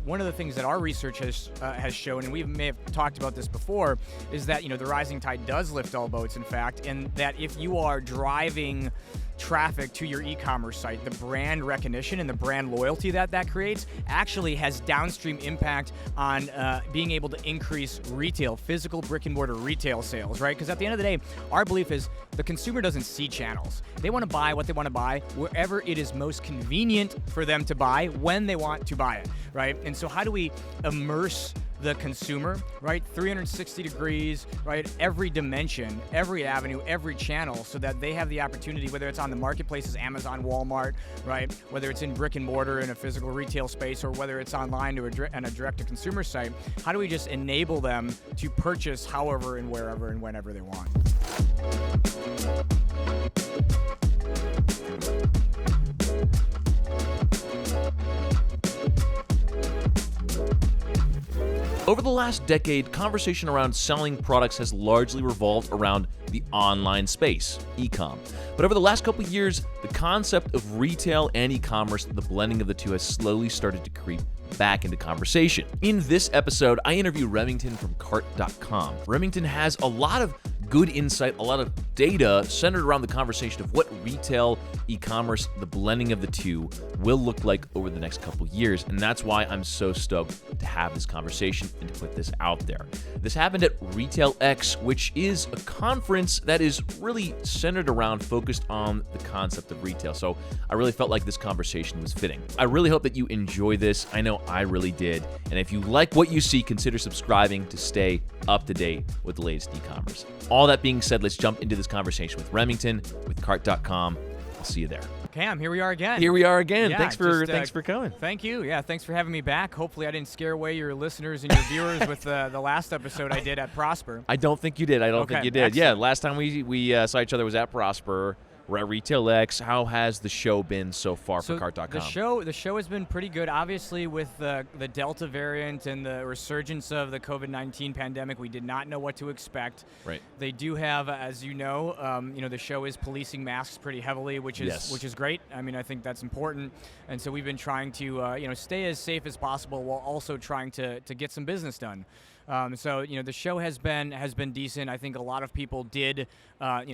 one of the things that our research has shown, and we may have talked about this before, is that the rising tide does lift all boats, in fact, and that if you are driving traffic to your e-commerce site, the brand recognition and the brand loyalty that creates actually has downstream impact on being able to increase retail, physical brick and mortar retail sales, right? Because at the end of the day, our belief is the consumer doesn't see channels. They want to buy what they want to buy wherever it is most convenient for them to buy when they want to buy it, right? And so how do we immerse the consumer, right? 360 degrees, right? Every dimension, every avenue, every channel, so that they have the opportunity, whether it's on the marketplaces, Amazon, Walmart, right? Whether it's in brick and mortar in a physical retail space, or whether it's online to a direct-to-consumer site, how do we just enable them to purchase however and wherever and whenever they want? Over the last decade, conversation around selling products has largely revolved around the online space, e-com. But over the last couple of years, the concept of retail and e-commerce, the blending of the two, has slowly started to creep back into conversation. In this episode, I interview Remington from Cart.com. Remington has a lot of good insight, a lot of data centered around the conversation of what retail, e-commerce, the blending of the two will look like over the next couple years. And that's why I'm so stoked to have this conversation and to put this out there. This happened at RetailX, which is a conference that is really centered around, focused on the concept of retail. So I really felt like this conversation was fitting. I really hope that you enjoy this. I know I really did. And if you like what you see, consider subscribing to stay up to date with the latest e-commerce. All that being said, let's jump into this conversation with Remington with Cart.com. I'll see you there. Cam, here we are again. Here we are again. Yeah, thanks for coming. Thank you. Yeah, thanks for having me back. Hopefully I didn't scare away your listeners and your viewers with the last episode I did at Prosper. I don't think you did. I don't think you did. Excellent. Yeah, last time we saw each other was at Prosper. We're at RetailX. How has the show been so far for Cart.com? The show has been pretty good. Obviously, with the Delta variant and the resurgence of the COVID-19 pandemic, we did not know what to expect. Right. They do have, as you know, the show is policing masks pretty heavily, which is great. I mean, I think that's important. And so we've been trying to stay as safe as possible while also trying to get some business done. So the show has been decent. I think a lot of people did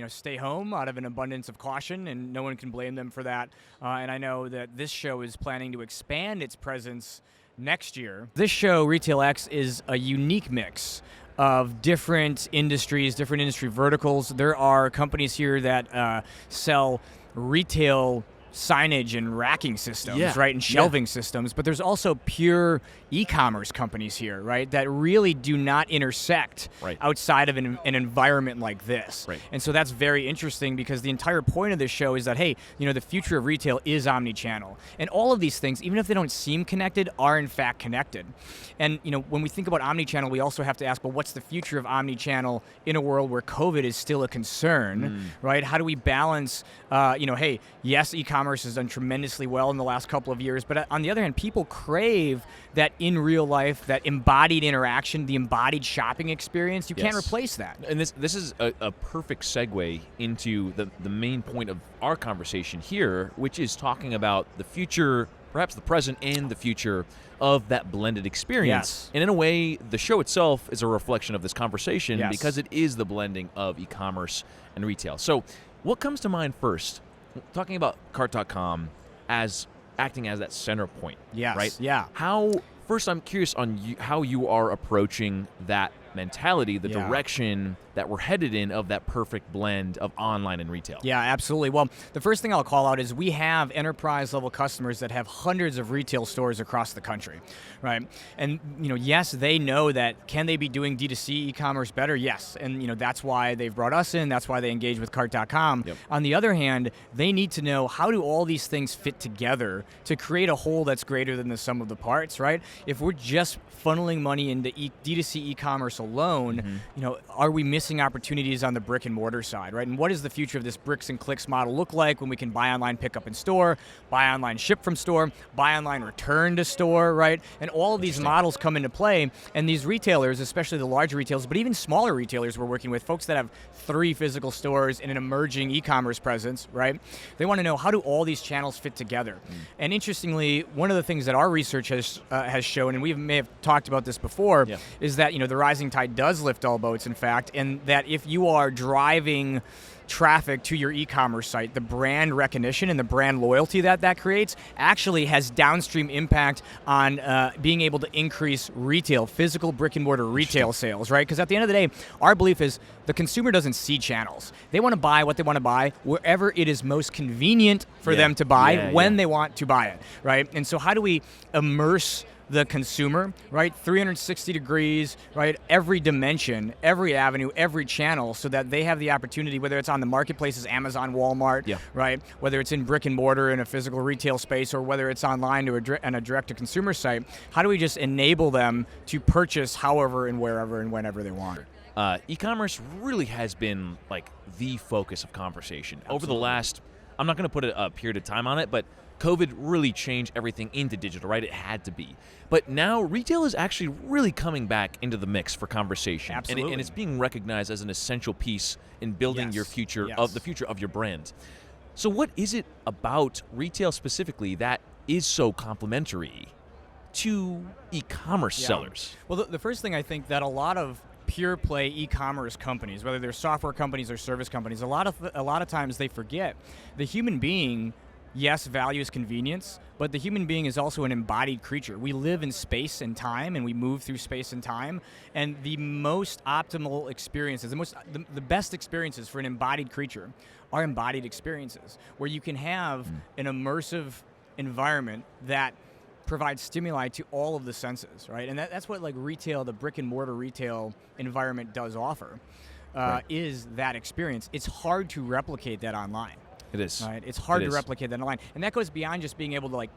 stay home out of an abundance of caution, and no one can blame them for that. And I know that this show is planning to expand its presence next year. This show, RetailX, is a unique mix of different industries, different industry verticals. There are companies here that sell retail signage and racking systems, right, and shelving systems, but there's also pure e-commerce companies here, right, that really do not intersect outside of an environment like this. Right. And so that's very interesting, because the entire point of this show is that, hey, the future of retail is omni-channel. And all of these things, even if they don't seem connected, are in fact connected. And, when we think about omni-channel, we also have to ask, well, what's the future of omni-channel in a world where COVID is still a concern, right? How do we balance, hey, yes, e-commerce has done tremendously well in the last couple of years, but on the other hand, people crave that in real life, that embodied interaction, the embodied shopping experience. You can't replace that. And this is a perfect segue into the main point of our conversation here, which is talking about the future, perhaps the present and the future of that blended experience. Yes. And in a way, the show itself is a reflection of this conversation, Yes. because it is the blending of e-commerce and retail. So what comes to mind first, talking about Cart.com as acting as that center point? Yes. Right? Yeah. First, I'm curious on how you are approaching that mentality, the direction that we're headed in of that perfect blend of online and retail. Yeah, absolutely. Well, the first thing I'll call out is we have enterprise-level customers that have hundreds of retail stores across the country, right? And, yes, they know that. Can they be doing D2C e-commerce better? Yes. And, that's why they've brought us in. That's why they engage with Cart.com. Yep. On the other hand, they need to know, how do all these things fit together to create a whole that's greater than the sum of the parts, right? If we're just funneling money into D2C e-commerce alone, are we missing opportunities on the brick and mortar side, right? And what does the future of this bricks and clicks model look like when we can buy online, pick up in store, buy online, ship from store, buy online, return to store, right? And all of these models come into play, and these retailers, especially the larger retailers, but even smaller retailers we're working with, folks that have 3 physical stores and an emerging e-commerce presence, right? They want to know, how do all these channels fit together? And interestingly, one of the things that our research has shown, and we may have talked about this before, is that the rising tide does lift all boats, in fact, and that if you are driving traffic to your e-commerce site, the brand recognition and the brand loyalty that creates actually has downstream impact on being able to increase retail, physical brick and mortar retail sales, right? Because at the end of the day, our belief is the consumer doesn't see channels. They want to buy what they want to buy wherever it is most convenient for them to buy when they want to buy it, right? And so how do we immerse the consumer, right? 360 degrees, right? Every dimension, every avenue, every channel, so that they have the opportunity, whether it's on the marketplaces, Amazon, Walmart, right? Whether it's in brick and mortar in a physical retail space, or whether it's online on a direct-to-consumer site, how do we just enable them to purchase however and wherever and whenever they want? E-commerce really has been like the focus of conversation over the last, I'm not going to put a period of time on it, but COVID really changed everything into digital, right? It had to be. But now retail is actually really coming back into the mix for conversation. Absolutely. And it's being recognized as an essential piece in building your future, of the future of your brand. So what is it about retail specifically that is so complementary to e-commerce sellers? Well, the first thing I think that a lot of pure play e-commerce companies, whether they're software companies or service companies, a lot of times they forget the human being. Yes, values convenience, but the human being is also an embodied creature. We live in space and time, and we move through space and time. And the most optimal experiences, the best experiences for an embodied creature are embodied experiences, where you can have an immersive environment that provides stimuli to all of the senses, right? And that's what like retail, the brick and mortar retail environment does offer, is that experience. It's hard to replicate that online. It is. Right? It's hard to replicate that online. And that goes beyond just being able to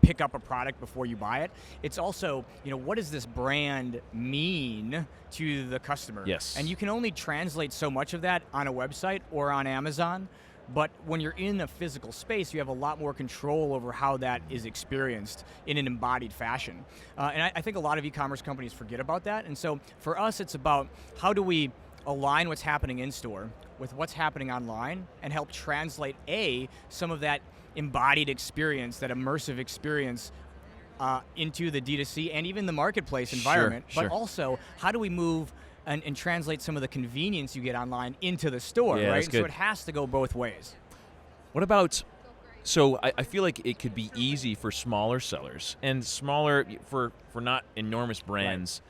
pick up a product before you buy it. It's also, what does this brand mean to the customer? Yes. And you can only translate so much of that on a website or on Amazon. But when you're in a physical space, you have a lot more control over how that is experienced in an embodied fashion. And I think a lot of e-commerce companies forget about that. And so for us, it's about how do we align what's happening in store with what's happening online and help translate some of that embodied experience, that immersive experience into the D2C and even the marketplace environment. Sure. But also, how do we move and translate some of the convenience you get online into the store, right? So it has to go both ways. What about, so I feel like it could be easy for smaller sellers and smaller, for not enormous brands,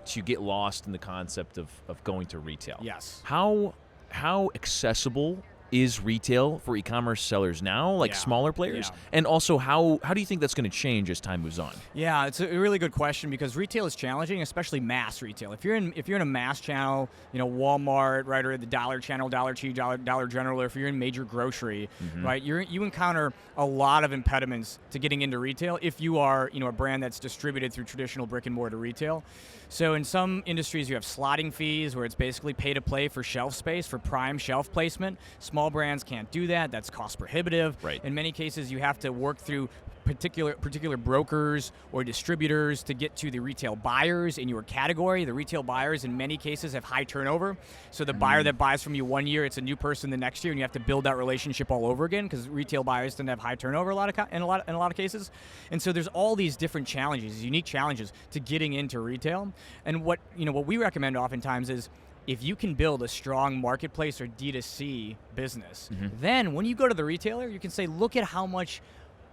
to get lost in the concept of going to retail. Yes. How accessible is retail for e-commerce sellers now, like smaller players? And also, how do you think that's going to change as time moves on? Yeah, it's a really good question, because retail is challenging, especially mass retail. If you're in a mass channel, Walmart, right, or the dollar channel, Dollar Tree, Dollar General, or if you're in major grocery, right, you encounter a lot of impediments to getting into retail if you are, a brand that's distributed through traditional brick and mortar retail. So in some industries, you have slotting fees, where it's basically pay to play for shelf space, for prime shelf placement. Small brands can't do that. That's cost prohibitive. Right. In many cases, you have to work through particular brokers or distributors to get to the retail buyers in your category. The retail buyers in many cases have high turnover. So the buyer that buys from you one year, it's a new person the next year, and you have to build that relationship all over again, because retail buyers tend to have high turnover in a lot of cases. And so there's all these different challenges, unique challenges to getting into retail. And what we recommend oftentimes is, if you can build a strong marketplace or D2C business, then when you go to the retailer, you can say, look at how much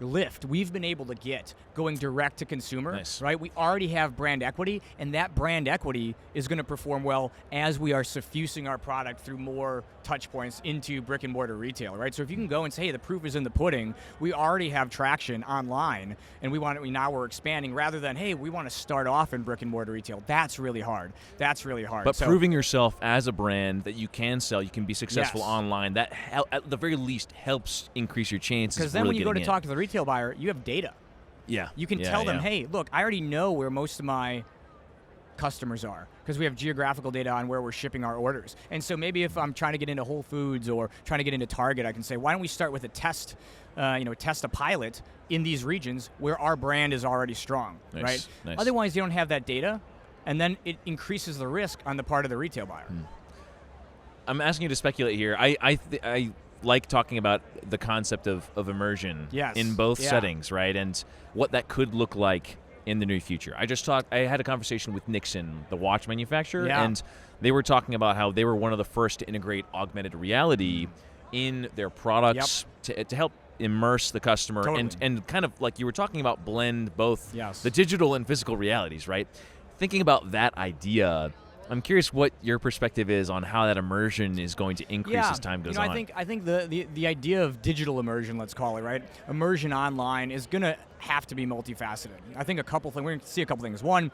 lift we've been able to get going direct to consumer, right? We already have brand equity, and that brand equity is going to perform well as we are suffusing our product through more touch points into brick and mortar retail, right? So if you can go and say, hey, the proof is in the pudding, we already have traction online, and now we're expanding, rather than, hey, we want to start off in brick and mortar retail. That's really hard. But proving yourself as a brand that you can sell, you can be successful online, that at the very least helps increase your chances. Because then when you go to talk to the retail buyer, you have data. Yeah. You can tell them, hey, look, I already know where most of my customers are, because we have geographical data on where we're shipping our orders. And so maybe if I'm trying to get into Whole Foods or trying to get into Target, I can say, why don't we start with a test, test a pilot in these regions where our brand is already strong, right? Nice. Otherwise, you don't have that data, and then it increases the risk on the part of the retail buyer. I'm asking you to speculate here. I like talking about the concept of immersion in both settings, right? And what that could look like in the near future. I had a conversation with Nixon, the watch manufacturer, and they were talking about how they were one of the first to integrate augmented reality in their products to help immerse the customer and kind of, like you were talking about, blend both the digital and physical realities, right? Thinking about that idea, I'm curious what your perspective is on how that immersion is going to increase as time goes on. I think the idea of digital immersion, let's call it, right? Immersion online is going to have to be multifaceted. I think we're going to see a couple things. One,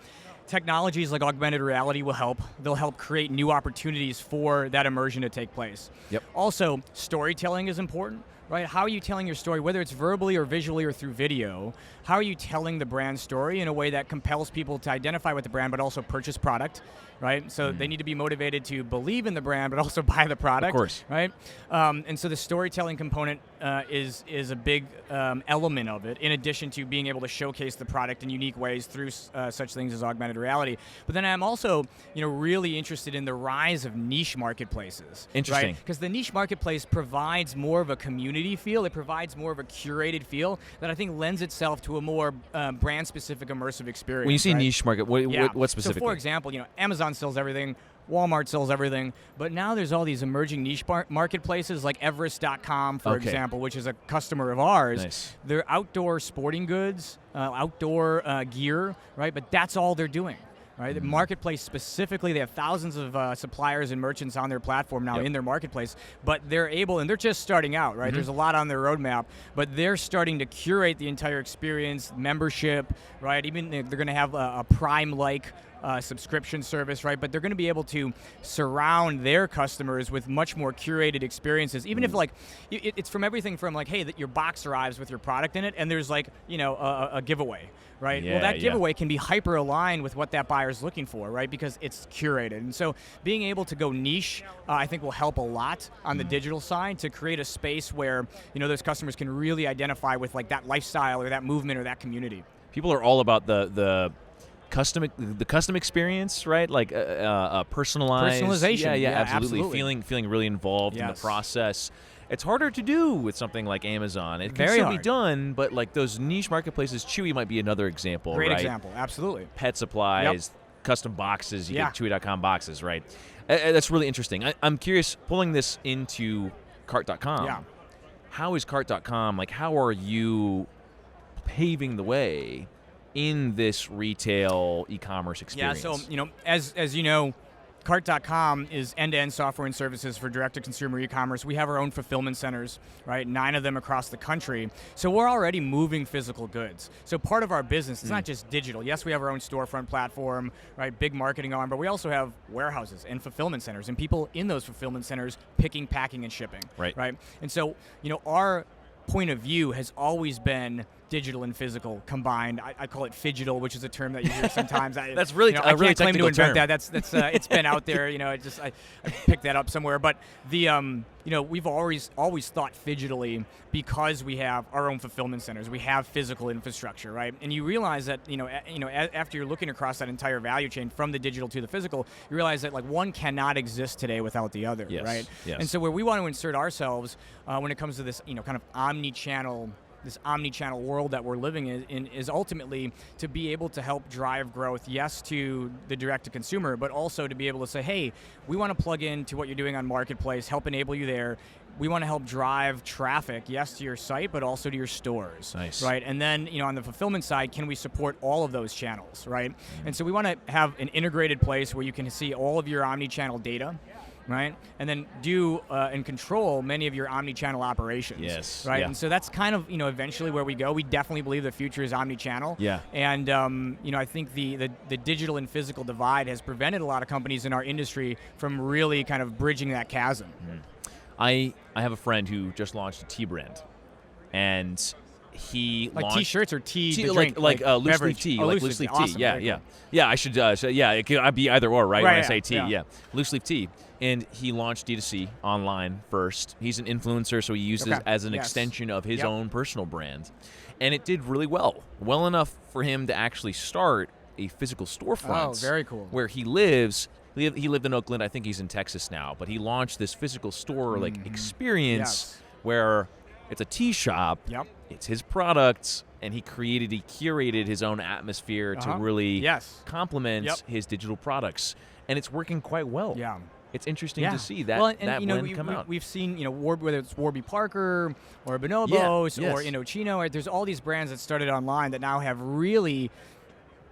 technologies like augmented reality will help. They'll help create new opportunities for that immersion to take place. Also, storytelling is important. Right? How are you telling your story, whether it's verbally or visually or through video? How are you telling the brand story in a way that compels people to identify with the brand but also purchase product, right? So they need to be motivated to believe in the brand but also buy the product, of course, right? And so the storytelling component is a big element of it, in addition to being able to showcase the product in unique ways through such things as augmented reality. But then I'm also, really interested in the rise of niche marketplaces. Interesting. Right? Because the niche marketplace provides more of a community feel. It provides more of a curated feel that I think lends itself to a more brand-specific immersive experience. When you say niche market, what specifically? So for example, Amazon sells everything, Walmart sells everything, but now there's all these emerging niche marketplaces like Everest.com, for example, which is a customer of ours. Nice. They're outdoor sporting goods, outdoor gear, right? But that's all they're doing. Right, the marketplace specifically, they have thousands of suppliers and merchants on their platform now in their marketplace, but they're able, and they're just starting out, right? There's a lot on their roadmap, but they're starting to curate the entire experience, membership, right? Even they're going to have a Prime-like subscription service, right? But they're going to be able to surround their customers with much more curated experiences, even if it's from everything from hey, that your box arrives with your product in it, and there's a giveaway, right? Well, that giveaway can be hyper aligned with what that buyer's looking for, right? Because it's curated. And so being able to go niche, I think will help a lot on the digital side to create a space where, those customers can really identify with that lifestyle or that movement or that community. People are all about the custom experience, right? Like personalized personalization. Yeah, absolutely. Feeling really involved in the process. It's harder to do with something like Amazon. It can still be done, but those niche marketplaces, Chewy might be another example. Great right? example, absolutely. Pet supplies, custom boxes. You get Chewy.com boxes, right? That's really interesting. I'm curious, pulling this into Cart.com. Yeah. How is Cart.com? How are you paving the way in this retail e-commerce experience? Yeah, so, as you know, Cart.com is end-to-end software and services for direct-to-consumer e-commerce. We have our own fulfillment centers, right? 9 of them across the country. So we're already moving physical goods. So part of our business is not just digital. Yes, we have our own storefront platform, right? Big marketing arm, but we also have warehouses and fulfillment centers and people in those fulfillment centers picking, packing, and shipping, right? And so, our point of view has always been digital and physical combined. I call it phigital, which is a term that you hear sometimes. That's really I really can't claim to invent term. that. That's it's been out there. I picked that up somewhere. But the we've always thought phigitally because we have our own fulfillment centers. We have physical infrastructure, right? And you realize that after you're looking across that entire value chain from the digital to the physical, you realize that one cannot exist today without the other, right? Yes. And so where we want to insert ourselves when it comes to this kind of omni-channel world that we're living in is ultimately to be able to help drive growth, yes, to the direct-to-consumer, but also to be able to say, hey, we want to plug into what you're doing on Marketplace, help enable you there. We want to help drive traffic, yes, to your site, but also to your stores, nice. Right? And then, on the fulfillment side, can we support all of those channels, right? And so we want to have an integrated place where you can see all of your omni-channel data, right? And then do and control many of your omni-channel operations. Yes. Right? Yeah. And so that's kind of, eventually where we go. We definitely believe the future is omni-channel. Yeah. And, I think the digital and physical divide has prevented a lot of companies in our industry from really kind of bridging that chasm. I have a friend who just launched a tea brand, and he like launched T-shirts or tea, tea the like drink, like loose leaf beverage. tea, Oh, like loose leaf tea. Awesome. Yeah, Very yeah, cool. yeah. I should. So yeah, it could be either or, right? Right, When I yeah, say tea, yeah. yeah, loose leaf tea. And he launched D2C online first. He's an influencer, so he used it Okay. as an Yes. extension of his Yep. own personal brand, and it did really well enough for him to actually start a physical storefront. Oh, very cool. Where he lives. He lived in Oakland. I think he's in Texas now. But he launched this physical store like experience Yes. where it's a tea shop. Yep. It's his products, and he curated his own atmosphere to really Yes. complement Yep. his digital products, and it's working quite well. Yeah. It's interesting Yeah. to see that well, and that you know, blend come out. we've seen, you know, whether it's Warby Parker or Bonobos Yeah, or yes. Indochino, right? There's all these brands that started online that now have really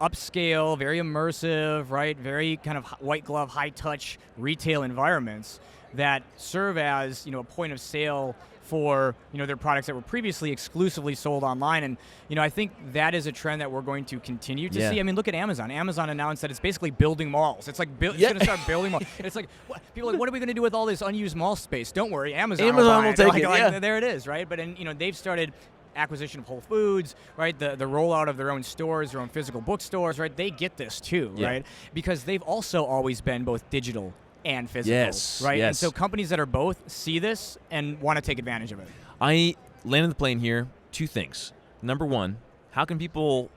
upscale, very immersive, right? Very kind of white glove, high touch retail environments that serve as, you know, a point of sale for, you know, their products that were previously exclusively sold online. And, you know, I think that is a trend that we're going to continue to Yeah. see. I mean, look at Amazon. Amazon announced that it's basically building malls. It's like it's Yeah. going to start building malls. And it's like, people are like, what are we going to do with all this unused mall space? Don't worry, Amazon Amazon buy will take Like, it, like, yeah. there it is, right? But, and, you know, they've started acquisition of Whole Foods, right? The rollout of their own stores, their own physical bookstores, right? They get this too, Yeah. right? Because they've also always been both digital and physical, Yes, right? And yes. so companies that are both see this and want to take advantage of it. I landed the plane here. Two things. Number one, how can people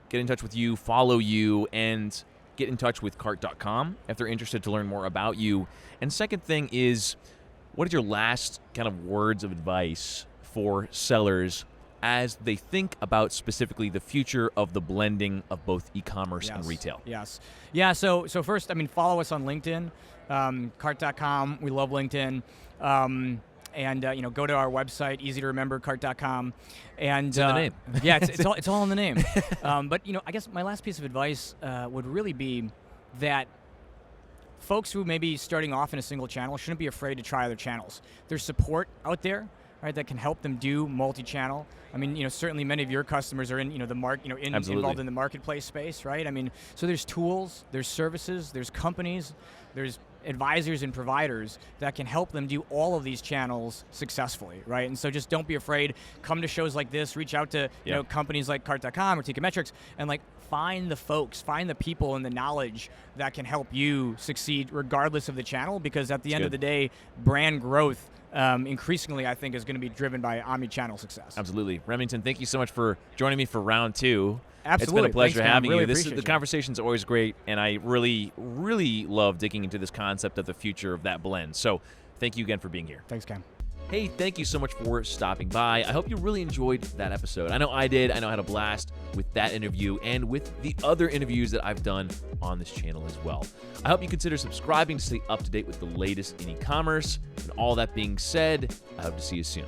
get in touch with you, follow you, and get in touch with Cart.com if they're interested to learn more about you? And second thing is, what is your last kind of words of advice for sellers as they think about specifically the future of the blending of both e-commerce and retail? Yes. Yeah, so first, I mean, follow us on LinkedIn, Cart.com. We love LinkedIn. And you know, go to our website, easy to remember, Cart.com. And It's in the name. Yeah, it's all in the name. But you know, I guess my last piece of advice would really be that folks who may be starting off in a single channel shouldn't be afraid to try other channels. There's support out there, right, that can help them do multi-channel. I mean, you know, certainly many of your customers are in, you know, involved in the marketplace space, right? I mean, so there's tools, there's services, there's companies, there's advisors and providers that can help them do all of these channels successfully, right? And so just don't be afraid. Come to shows like this, reach out to you know, companies like Cart.com or Teikametrics, and like find the folks, find the people and the knowledge that can help you succeed regardless of the channel, because at the end of the day, brand growth increasingly, I think, is going to be driven by omni-channel success. Absolutely. Remington, thank you so much for joining me for round two. Absolutely. It's been a pleasure Thanks, man. having Really you. appreciate The you. conversation's always great, and I really, really love digging into this concept of the future of that blend. So thank you again for being here. Thanks, Ken. Hey, thank you so much for stopping by. I hope you really enjoyed that episode. I know I did. I know I had a blast with that interview and with the other interviews that I've done on this channel as well. I hope you consider subscribing to stay up to date with the latest in e-commerce. And all that being said, I hope to see you soon.